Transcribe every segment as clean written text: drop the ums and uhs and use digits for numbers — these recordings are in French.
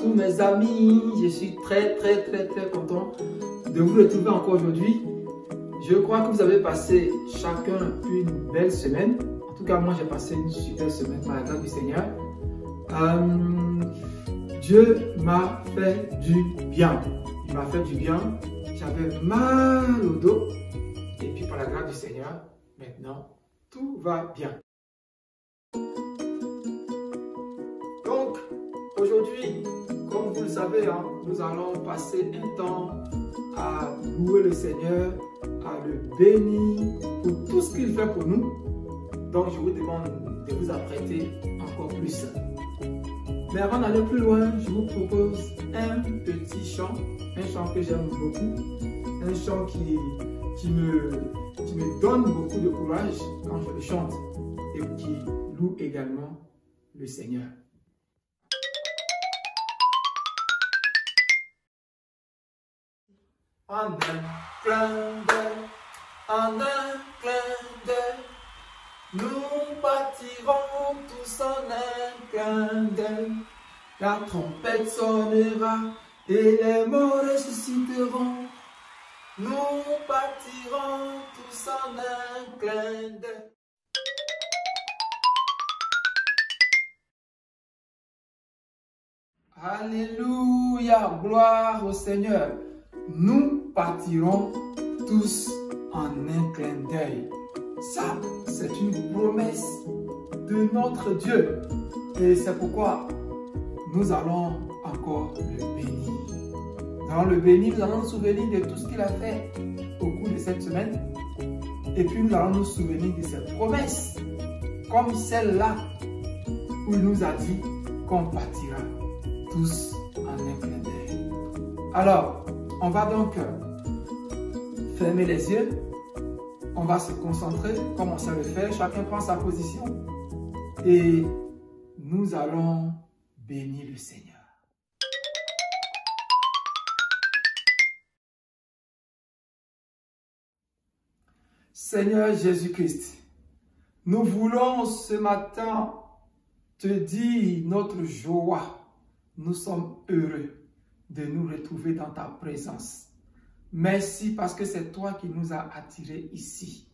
tous mes amis, je suis très content de vous retrouver encore aujourd'hui. Je crois que vous avez passé chacun une belle semaine. En tout cas, moi j'ai passé une super semaine par la grâce du Seigneur. Dieu m'a fait du bien. Il m'a fait du bien. J'avais mal au dos. Et puis par la grâce du Seigneur, maintenant, tout va bien. Donc, aujourd'hui, comme vous le savez, nous allons passer un temps à louer le Seigneur, à le bénir pour tout ce qu'il fait pour nous. Donc, je vous demande de vous apprêter encore plus. Mais avant d'aller plus loin, je vous propose un petit chant que j'aime beaucoup, un chant qui me donne beaucoup de courage quand je le chante et qui loue également le Seigneur. En un clin d'œil, nous partirons tous en un clin d'œil. La trompette sonnera et les morts ressusciteront. Nous partirons tous en un clin d'œil. Alléluia, gloire au Seigneur. Nous partirons tous en un clin d'œil. Ça, c'est une promesse de notre Dieu. Et c'est pourquoi nous allons encore le bénir. Nous allons le bénir, nous allons nous souvenir de tout ce qu'il a fait au cours de cette semaine. Et puis nous allons nous souvenir de ses promesses, comme celle-là où il nous a dit qu'on partira tous en un clin d'œil. Alors, on va donc fermer les yeux. On va se concentrer comme on sait le faire. Chacun prend sa position. Et nous allons bénir le Seigneur. Seigneur Jésus-Christ, nous voulons ce matin te dire notre joie. Nous sommes heureux de nous retrouver dans ta présence. Merci parce que c'est toi qui nous as attirés ici.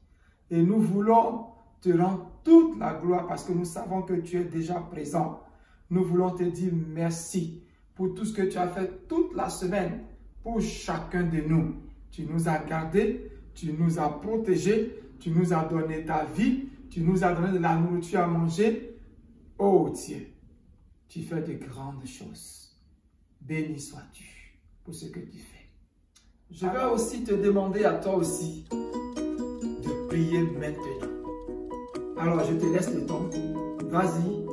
Et nous voulons te rendre toute la gloire parce que nous savons que tu es déjà présent. Nous voulons te dire merci pour tout ce que tu as fait toute la semaine pour chacun de nous. Tu nous as gardés, tu nous as protégés, tu nous as donné ta vie, tu nous as donné de la nourriture à manger. Oh Dieu, tu fais de grandes choses. Béni sois-tu pour ce que tu fais. Je vais aussi te demander à toi aussi de prier maintenant. Alors je te laisse le temps. Vas-y,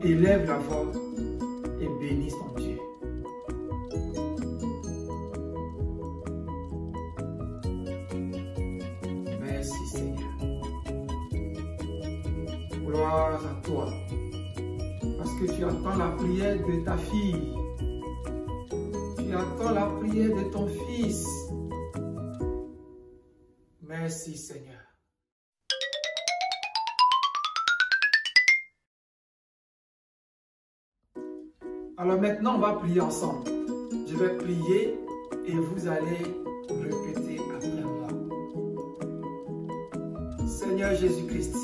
élève la voix et bénis ton Dieu. Merci Seigneur. Gloire à toi. Parce que tu entends la prière de ta fille. Tu entends la prière de ton fils. Merci Seigneur. Alors maintenant, on va prier ensemble. Je vais prier et vous allez répéter après moi. Seigneur Jésus-Christ,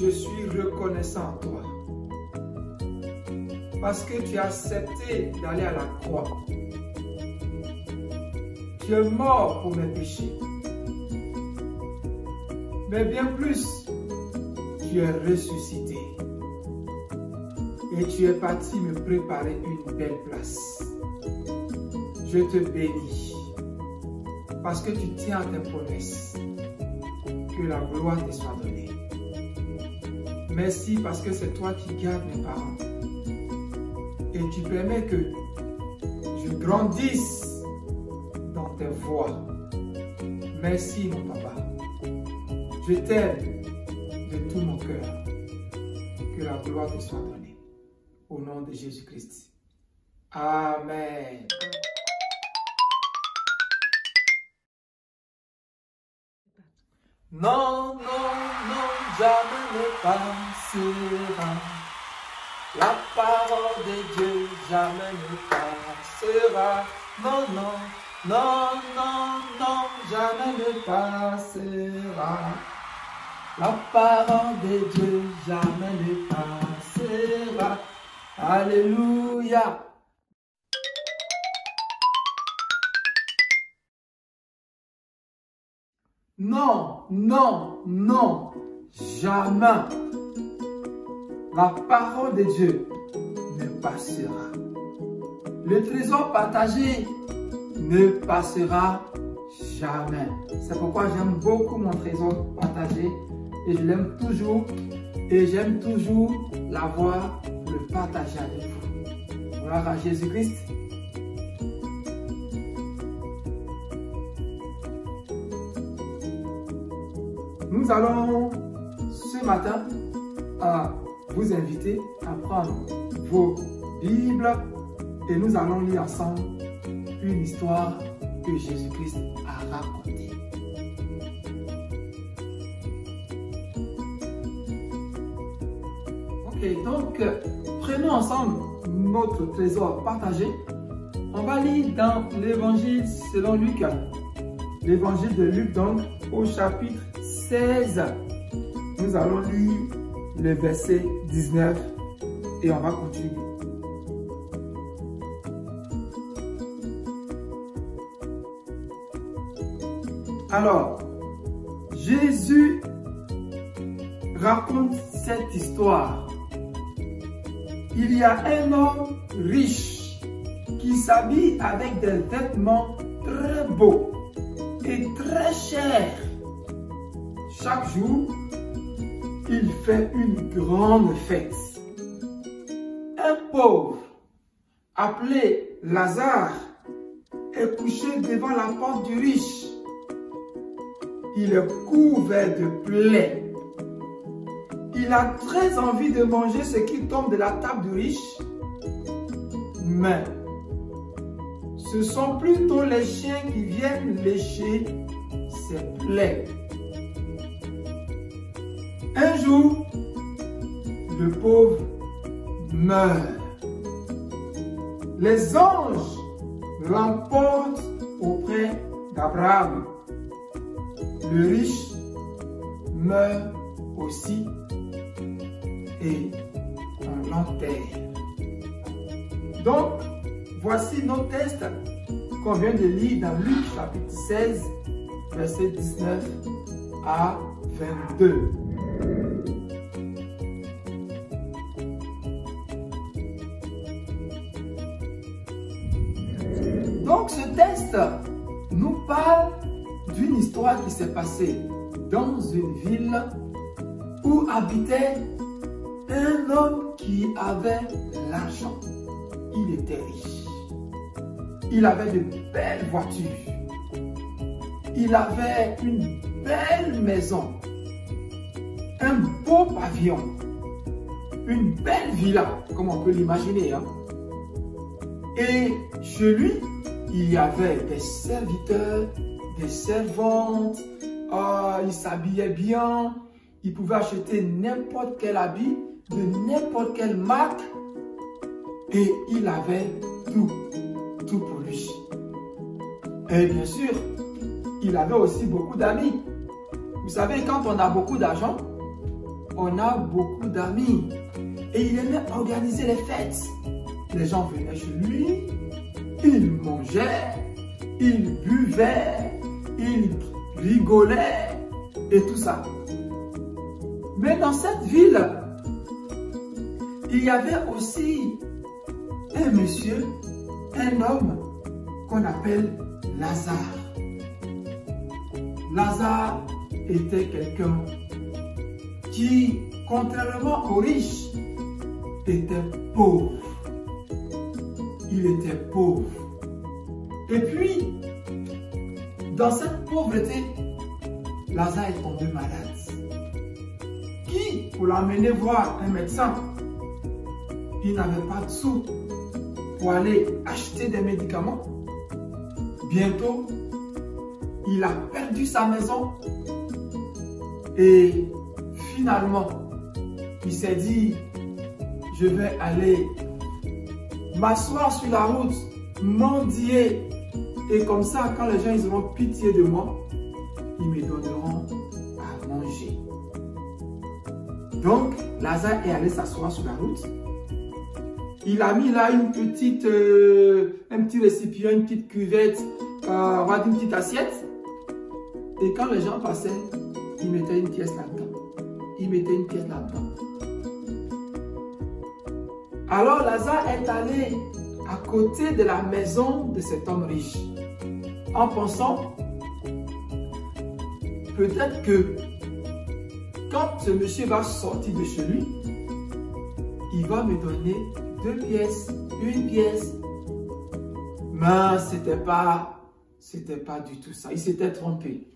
je suis reconnaissant à toi. Parce que tu as accepté d'aller à la croix. Tu es mort pour mes péchés. Mais bien plus, tu es ressuscité. Et tu es parti me préparer une belle place. Je te bénis. Parce que tu tiens à tes promesses. Que la gloire te soit donnée. Merci parce que c'est toi qui gardes mes parents. Et tu permets que je grandisse dans tes voies. Merci mon papa. Je t'aime de tout mon cœur. Que la gloire te soit donnée. Au nom de Jésus-Christ. Amen. Non, non, non, jamais ne passera. La parole de Dieu jamais ne passera. Non, non, non, non, non, jamais ne passera. La parole de Dieu jamais ne passera. Alléluia. Non, non, non, jamais. La parole de Dieu ne passera. Le trésor partagé ne passera jamais. C'est pourquoi j'aime beaucoup mon trésor partagé et je l'aime toujours et j'aime toujours l'avoir, le partager avec vous. Gloire à Jésus-Christ. Nous allons ce matin vous inviter à prendre vos Bibles et nous allons lire ensemble une histoire que Jésus-Christ a racontée. Ok, donc prenons ensemble notre trésor partagé. On va lire dans l'évangile selon Luc, l'évangile de Luc donc au chapitre 16. Nous allons lire le verset 19 et on va continuer. Alors, Jésus raconte cette histoire. Il y a un homme riche qui s'habille avec des vêtements très beaux et très chers. Chaque jour, il fait une grande fête. Un pauvre, appelé Lazare, est couché devant la porte du riche. Il est couvert de plaies. Il a très envie de manger ce qui tombe de la table du riche. Mais ce sont plutôt les chiens qui viennent lécher ses plaies. Un jour, le pauvre meurt. Les anges l'emportent auprès d'Abraham. Le riche meurt aussi et on l'enterre. Donc, voici nos textes qu'on vient de lire dans Luc chapitre 16, verset 19 à 22. Donc ce texte nous parle d'une histoire qui s'est passée dans une ville où habitait un homme qui avait l'argent. Il était riche. Il avait de belles voitures. Il avait une belle maison. Un beau pavillon. Une belle villa, comme on peut l'imaginer. Hein? Et chez lui, il y avait des serviteurs, des servantes. Il s'habillait bien. Il pouvait acheter n'importe quel habit, de n'importe quelle marque. Et il avait tout pour lui. Et bien sûr, il avait aussi beaucoup d'amis. Vous savez, quand on a beaucoup d'argent, on a beaucoup d'amis. Et il aimait organiser les fêtes. Les gens venaient chez lui, il mangeait, il buvait, il rigolait et tout ça. Mais dans cette ville, il y avait aussi un monsieur, un homme qu'on appelle Lazare. Lazare était quelqu'un qui, contrairement aux riches, était pauvre. Il était pauvre. Et puis, dans cette pauvreté, Lazare est tombé malade. Qui, pour l'emmener voir un médecin, il n'avait pas de sous pour aller acheter des médicaments. Bientôt, il a perdu sa maison et finalement, il s'est dit, je vais aller m'asseoir sur la route, mendier. Et comme ça, quand les gens ils auront pitié de moi, ils me donneront à manger. Donc, Lazare est allé s'asseoir sur la route. Il a mis là un petit récipient, une petite cuvette, on va dire une petite assiette. Et quand les gens passaient, ils mettaient une pièce là-dedans. Ils mettaient une pièce là-dedans. Alors Lazare est allé à côté de la maison de cet homme riche, en pensant peut-être que quand ce monsieur va sortir de chez lui, il va me donner 2 pièces, 1 pièce. Mais c'était pas du tout ça. Il s'était trompé.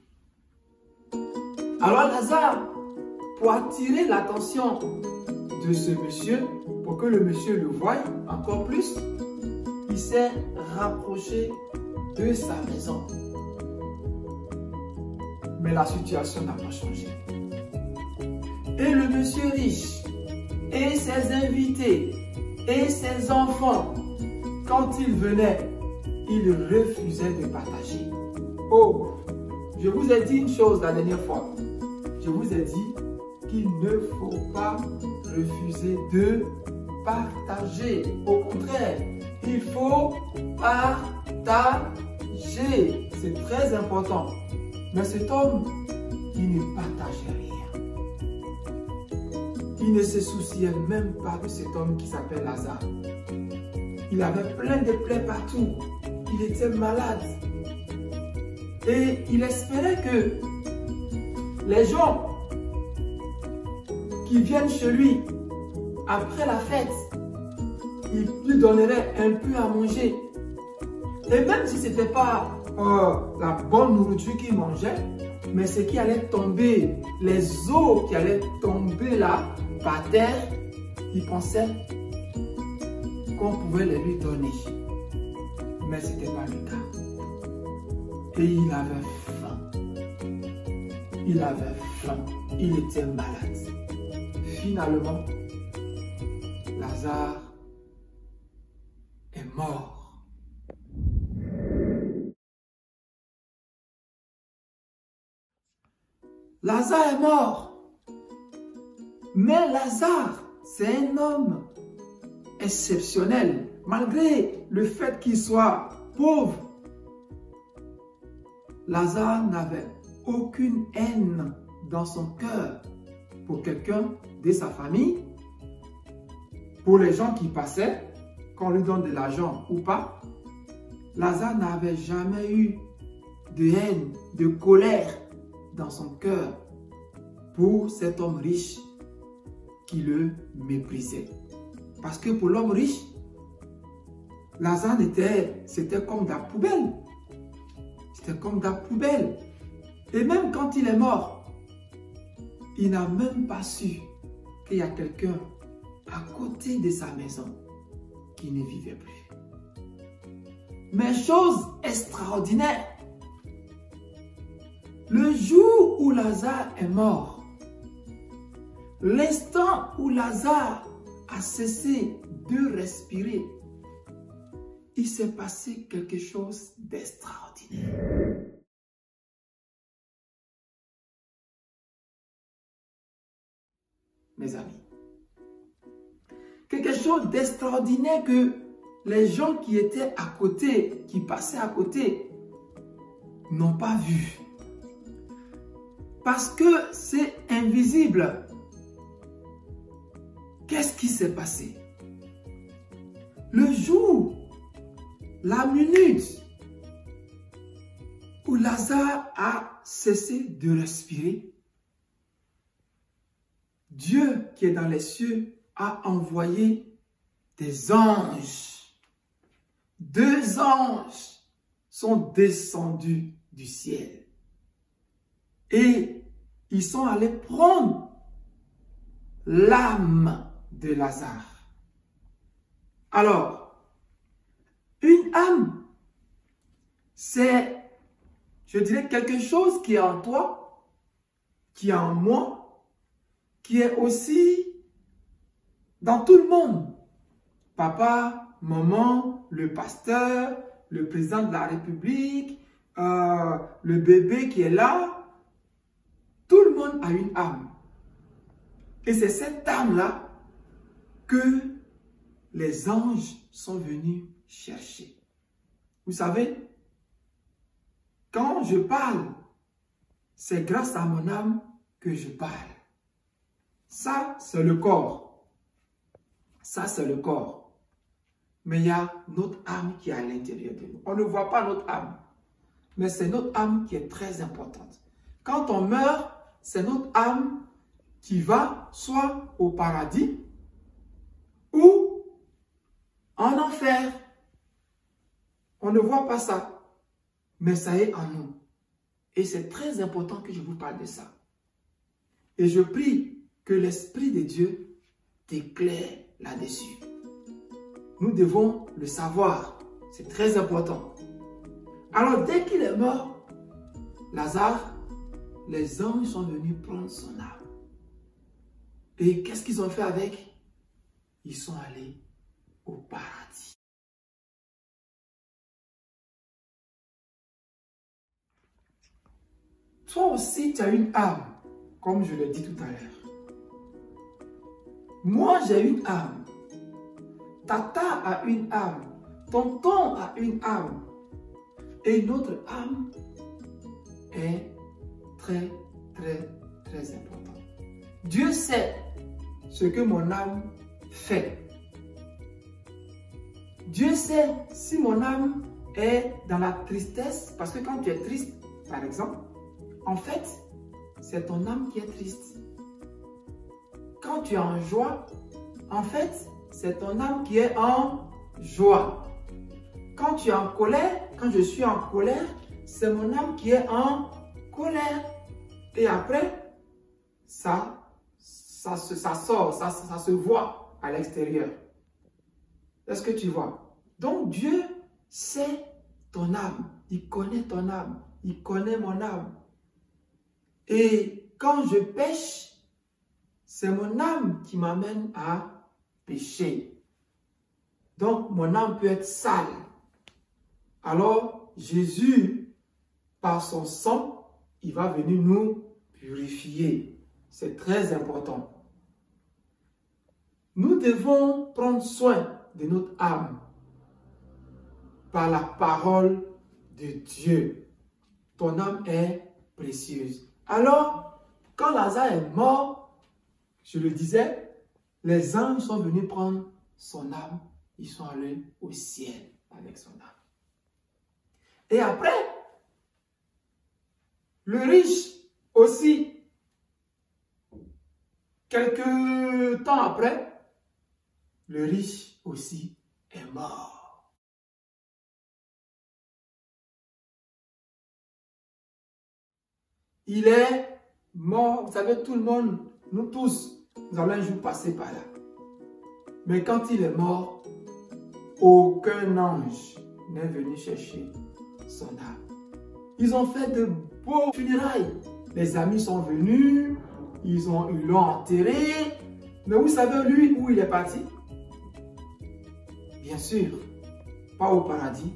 Alors Lazare, pour attirer l'attention de ce monsieur, pour que le monsieur le voie encore plus, il s'est rapproché de sa maison. Mais la situation n'a pas changé. Et le monsieur riche, et ses invités, et ses enfants, quand ils venaient, ils refusaient de partager. Oh, je vous ai dit une chose la dernière fois. Je vous ai dit qu'il ne faut pas refuser de partager. Au contraire, il faut partager. C'est très important. Mais cet homme, il ne partageait rien. Il ne se souciait même pas de cet homme qui s'appelle Lazare. Il avait plein de plaies partout. Il était malade. Et il espérait que les gens qui viennent chez lui après la fête, il lui donnerait un peu à manger. Et même si ce n'était pas la bonne nourriture qu'il mangeait, mais ce qui allait tomber, les os qui allaient tomber là, par terre, il pensait qu'on pouvait les lui donner. Mais ce n'était pas le cas. Et il avait faim. Il avait faim. Il était malade. Finalement, Lazare est mort. Lazare est mort. Mais Lazare, c'est un homme exceptionnel. Malgré le fait qu'il soit pauvre, Lazare n'avait aucune haine dans son cœur pour quelqu'un de sa famille, pour les gens qui passaient, qu'on lui donne de l'argent ou pas. Lazare n'avait jamais eu de haine, de colère dans son cœur pour cet homme riche qui le méprisait. Parce que pour l'homme riche, Lazare c'était comme de la poubelle. C'était comme de la poubelle. Et même quand il est mort, il n'a même pas su qu'il y a quelqu'un à côté de sa maison qui ne vivait plus. Mais chose extraordinaire, le jour où Lazare est mort, l'instant où Lazare a cessé de respirer, il s'est passé quelque chose d'extraordinaire. Mes amis, quelque chose d'extraordinaire que les gens qui étaient à côté, qui passaient à côté, n'ont pas vu. Parce que c'est invisible. Qu'est-ce qui s'est passé? Le jour, la minute où Lazare a cessé de respirer, Dieu qui est dans les cieux a envoyé des anges. 2 anges sont descendus du ciel. Et ils sont allés prendre l'âme de Lazare. Alors, une âme, c'est, je dirais, quelque chose qui est en toi, qui est en moi, qui est aussi dans tout le monde. Papa, maman, le pasteur, le président de la République, le bébé qui est là. Tout le monde a une âme. Et c'est cette âme-là que les anges sont venus chercher. Vous savez, quand je parle, c'est grâce à mon âme que je parle. Ça, c'est le corps. Ça, c'est le corps. Mais il y a notre âme qui est à l'intérieur de nous. On ne voit pas notre âme. Mais c'est notre âme qui est très importante. Quand on meurt, c'est notre âme qui va soit au paradis ou en enfer. On ne voit pas ça. Mais ça est en nous. Et c'est très important que je vous parle de ça. Et je prie que l'Esprit de Dieu t'éclaire là-dessus. Nous devons le savoir. C'est très important. Alors, dès qu'il est mort, Lazare, les anges sont venus prendre son âme. Et qu'est-ce qu'ils ont fait avec? Ils sont allés au paradis. Toi aussi, tu as une âme, comme je l'ai dit tout à l'heure. Moi, j'ai une âme. Tata a une âme. Tonton a une âme. Et notre âme est très, très, très importante. Dieu sait ce que mon âme fait. Dieu sait si mon âme est dans la tristesse, parce que quand tu es triste, par exemple, en fait, c'est ton âme qui est triste. Quand tu es en joie, en fait, c'est ton âme qui est en joie. Quand tu es en colère, quand je suis en colère, c'est mon âme qui est en colère. Et après, ça sort, ça se voit à l'extérieur. Est-ce que tu vois? Donc Dieu sait ton âme. Il connaît ton âme. Il connaît mon âme. Et quand je pêche, c'est mon âme qui m'amène à pécher. Donc mon âme peut être sale. Alors Jésus, par son sang, il va venir nous purifier. C'est très important. Nous devons prendre soin de notre âme par la parole de Dieu. Ton âme est précieuse. Alors, quand Lazare est mort, je le disais, les anges sont venus prendre son âme. Ils sont allés au ciel avec son âme. Et après, le riche aussi, quelques temps après, le riche aussi est mort. Il est mort. Vous savez, tout le monde, nous tous, nous allons un jour passer par là. Mais quand il est mort, aucun ange n'est venu chercher son âme. Ils ont fait de beaux funérailles. Les amis sont venus, ils l'ont enterré. Mais vous savez, lui, où il est parti? Bien sûr, pas au paradis,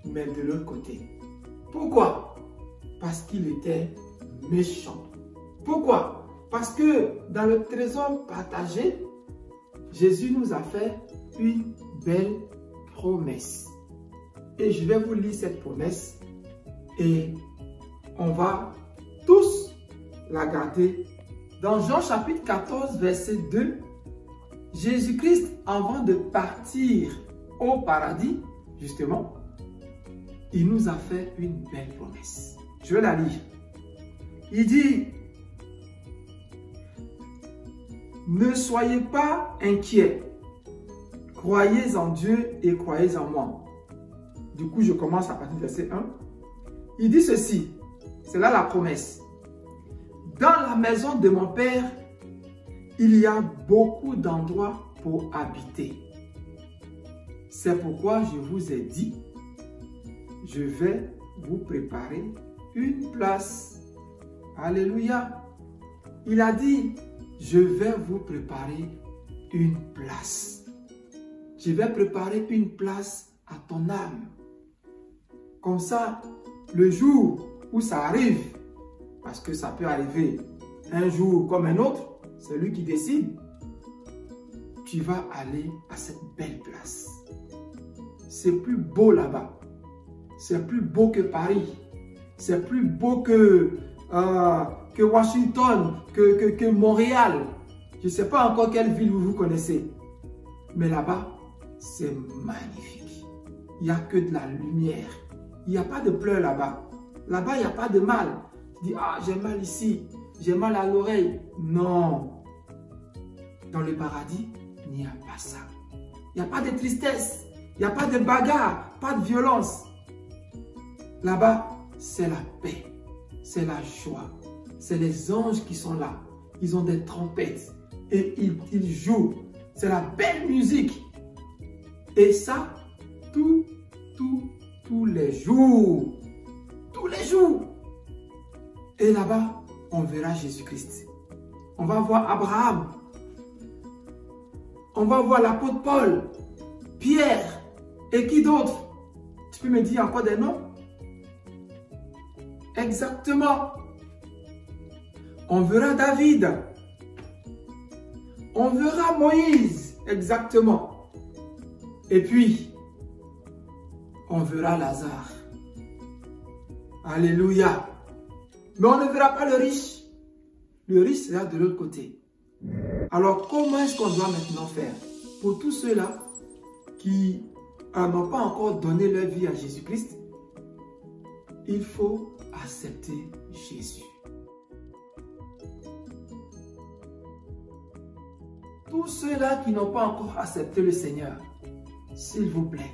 mais de l'autre côté. Pourquoi? Parce qu'il était méchant. Pourquoi? Parce que dans le trésor partagé, Jésus nous a fait une belle promesse. Et je vais vous lire cette promesse et on va tous la garder. Dans Jean chapitre 14, verset 2, Jésus-Christ, avant de partir au paradis, justement, il nous a fait une belle promesse. Je vais la lire. Il dit, ne soyez pas inquiets, croyez en Dieu et croyez en moi. Du coup, je commence à partir du verset 1. Il dit ceci, c'est là la promesse. Dans la maison de mon Père, il y a beaucoup d'endroits pour habiter. C'est pourquoi je vous ai dit, je vais vous préparer une place. Alléluia. Il a dit, je vais vous préparer une place. Je vais préparer une place à ton âme. Comme ça, le jour où ça arrive, parce que ça peut arriver un jour comme un autre, c'est lui qui décide, tu vas aller à cette belle place. C'est plus beau là-bas. C'est plus beau que Paris. C'est plus beau que Washington, que Montréal. Je ne sais pas encore quelle ville vous connaissez. Mais là-bas, c'est magnifique. Il n'y a que de la lumière. Il n'y a pas de pleurs là-bas. Là-bas, il n'y a pas de mal. Tu dis, ah, j'ai mal ici, j'ai mal à l'oreille. Non. Dans le paradis, il n'y a pas ça. Il n'y a pas de tristesse. Il n'y a pas de bagarre, pas de violence. Là-bas, c'est la paix. C'est la joie. C'est les anges qui sont là. Ils ont des trompettes. Et ils jouent. C'est la belle musique. Et ça, tous les jours. Tous les jours. Et là-bas, on verra Jésus-Christ. On va voir Abraham. On va voir l'apôtre Paul, Pierre et qui d'autre? Tu peux me dire encore des noms? Exactement. On verra David. On verra Moïse. Exactement. Et puis, on verra Lazare. Alléluia. Mais on ne verra pas le riche. Le riche sera de l'autre côté. Alors, comment est-ce qu'on doit maintenant faire? Pour tous ceux-là qui n'ont pas encore donné leur vie à Jésus-Christ, il faut accepter Jésus. Tous ceux-là qui n'ont pas encore accepté le Seigneur, s'il vous plaît,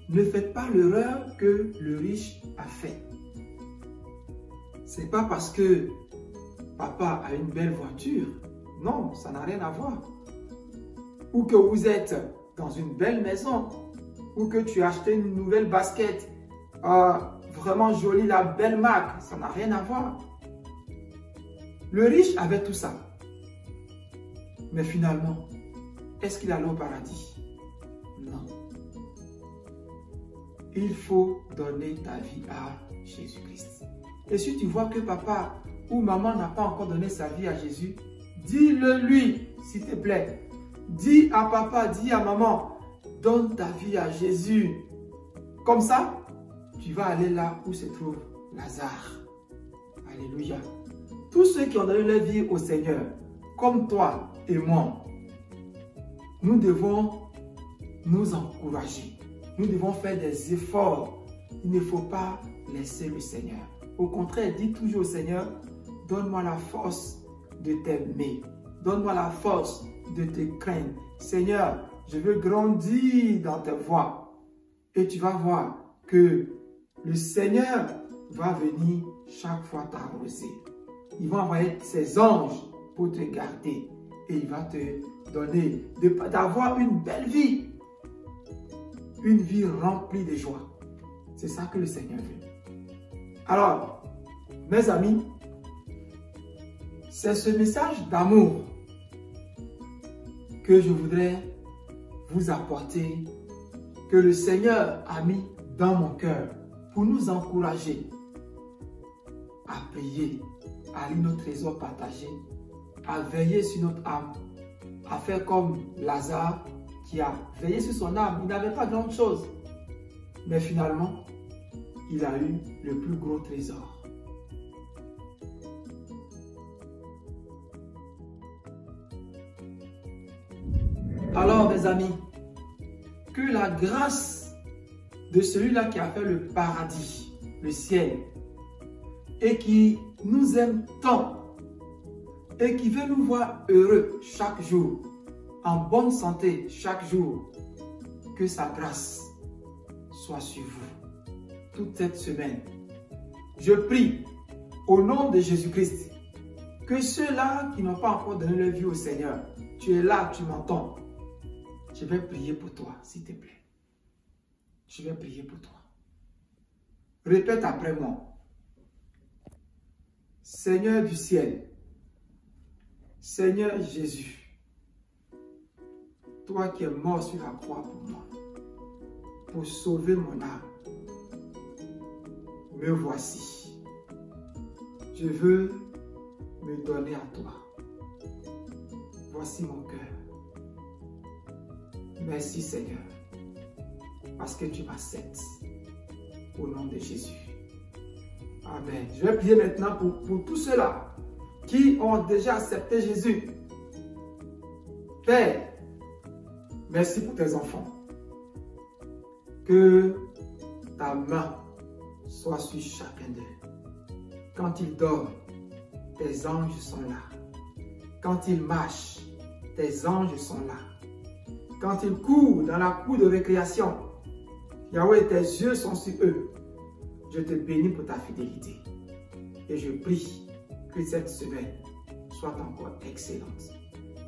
ne faites pas l'erreur que le riche a fait. C'est pas parce que papa a une belle voiture. Non, ça n'a rien à voir. Ou que vous êtes dans une belle maison. Ou que tu as acheté une nouvelle basket. Vraiment jolie, la belle marque. Ça n'a rien à voir. Le riche avait tout ça. Mais finalement, est-ce qu'il allait au paradis? Non. Il faut donner ta vie à Jésus-Christ. Et si tu vois que papa ou maman n'a pas encore donné sa vie à Jésus, dis-le lui, s'il te plaît. Dis à papa, dis à maman, donne ta vie à Jésus. Comme ça, tu vas aller là où se trouve Lazare. Alléluia. Tous ceux qui ont donné leur vie au Seigneur, comme toi et moi, nous devons nous encourager. Nous devons faire des efforts. Il ne faut pas laisser le Seigneur. Au contraire, dis toujours au Seigneur, donne-moi la force de t'aimer. Donne-moi la force de te craindre. Seigneur, je veux grandir dans tes voies. Et tu vas voir que le Seigneur va venir chaque fois t'arroser. Il va envoyer ses anges pour te garder. Et il va te donner d'avoir une belle vie. Une vie remplie de joie. C'est ça que le Seigneur veut. Alors, mes amis, c'est ce message d'amour que je voudrais vous apporter, que le Seigneur a mis dans mon cœur pour nous encourager à prier, à lire nos trésors partagés, à veiller sur notre âme, à faire comme Lazare qui a veillé sur son âme. Il n'avait pas grand chose, mais finalement, il a eu le plus gros trésor. Alors, mes amis, que la grâce de celui-là qui a fait le paradis, le ciel, et qui nous aime tant, et qui veut nous voir heureux chaque jour, en bonne santé chaque jour, que sa grâce soit sur vous toute cette semaine. Je prie au nom de Jésus-Christ que ceux-là qui n'ont pas encore donné leur vie au Seigneur, tu es là, tu m'entends. Je vais prier pour toi, s'il te plaît. Je vais prier pour toi. Répète après moi. Seigneur du ciel, Seigneur Jésus, toi qui es mort sur la croix pour moi, pour sauver mon âme. Me voici. Je veux me donner à toi. Voici mon cœur. Merci Seigneur, parce que tu m'acceptes. Au nom de Jésus. Amen. Je vais prier maintenant pour tous ceux-là qui ont déjà accepté Jésus. Père, merci pour tes enfants. Que ta main soit sur chacun d'eux. Quand ils dorment, tes anges sont là. Quand ils marchent, tes anges sont là. Quand ils courent dans la cour de récréation, Yahweh, tes yeux sont sur eux. Je te bénis pour ta fidélité. Et je prie que cette semaine soit encore excellente.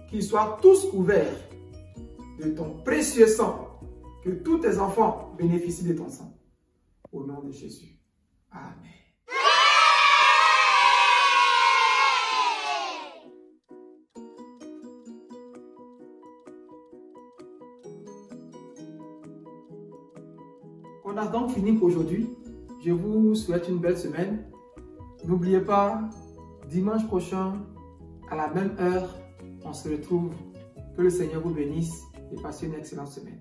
Qu'ils soient tous couverts de ton précieux sang. Que tous tes enfants bénéficient de ton sang. Au nom de Jésus. Amen. On a donc fini pour aujourd'hui. Je vous souhaite une belle semaine. N'oubliez pas, dimanche prochain, à la même heure, on se retrouve. Que le Seigneur vous bénisse et passez une excellente semaine.